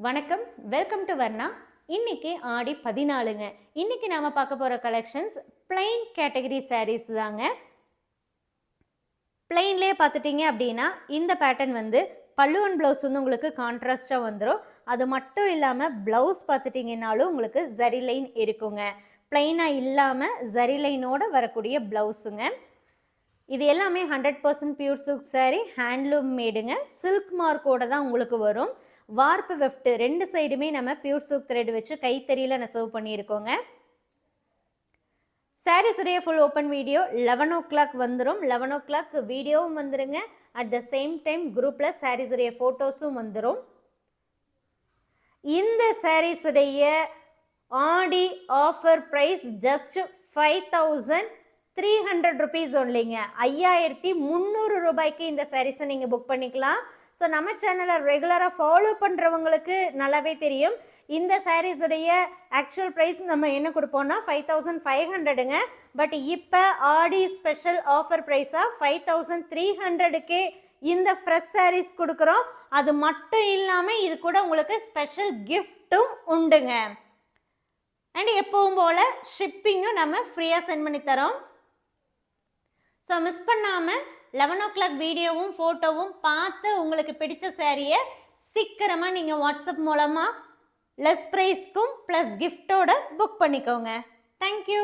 வணக்கம், welcome to Varna. இன்னைக்கு ஆடி 14ங்க. இன்னைக்கு நாம பார்க்க போற கலெக்ஷன்ஸ் பிளைன் கேட்டகரி சாரீஸ் தாங்க. பிளைன்லேயே பார்த்துட்டீங்க அப்படின்னா இந்த பேட்டர்ன் வந்து பல்லு அண்ட் ப்ளவுஸ் வந்து உங்களுக்கு கான்ட்ராஸ்டாக வந்துடும். அது மட்டும் இல்லாமல் ப்ளவுஸ் பார்த்துட்டிங்கன்னாலும் உங்களுக்கு ஜரி லைன் இருக்குங்க. பிளைனாக இல்லாமல் ஜரி லைனோட வரக்கூடிய ப்ளவுஸுங்க. இது எல்லாமே 100% பியூர் சில்க் சாரீ, ஹேண்ட்லூம் மேடுங்க. சில்க் மார்க்கோட தான் உங்களுக்கு வரும். வார்ப்பு வெஃப்ட் ரெண்டு சைடுமே நம்ம பியூர் சில்க் த்ரெட் வச்சு கைத்தறியில் நெசவு பண்ணியிருக்கோங்க. சாரீஸுடைய ஃபுல் ஓப்பன் வீடியோ 11 o'clock வந்துடும். 11 o'clock வீடியோவும் வந்துடுங்க. அட் த சேம் டைம் குரூப்பில் சாரீஸுடைய ஃபோட்டோஸும் வந்துடும். இந்த சாரீஸுடைய ஆடி ஆஃபர் ப்ரைஸ் ஜஸ்ட் 5300 rupees ஒன்லிங்க. 5300 ரூபாய்க்கு இந்த சாரீஸை நீங்கள் புக் பண்ணிக்கலாம். ஸோ நம்ம சேனலை ரெகுலராக ஃபாலோ பண்ணுறவங்களுக்கு நல்லாவே தெரியும். இந்த சாரீஸுடைய ஆக்சுவல் ப்ரைஸ் நம்ம என்ன கொடுப்போம்னா 5500ங்க. பட் இப்போ ஆடி ஸ்பெஷல் ஆஃபர் ப்ரைஸாக 5300க்கே இந்த ஃப்ரெஷ் சாரீஸ் கொடுக்குறோம். அது மட்டும் இல்லாமல் இது கூட உங்களுக்கு ஸ்பெஷல் கிஃப்ட்டும் உண்டுங்க. அண்ட் எப்பவும் போல் ஷிப்பிங்கும் நம்ம ஃப்ரீயாக சென்ட் பண்ணி தரோம். ஸோ மிஸ் பண்ணாமல் 11 o'clock வீடியோவும் ஃபோட்டோவும் பார்த்து உங்களுக்கு பிடிச்ச சாரியை சீக்கிரமாக நீங்கள் வாட்ஸ்அப் மூலமாக லெஸ் ப்ரைஸ்க்கும் ப்ளஸ் கிஃப்டோட புக் பண்ணிக்கோங்க. தேங்க்யூ.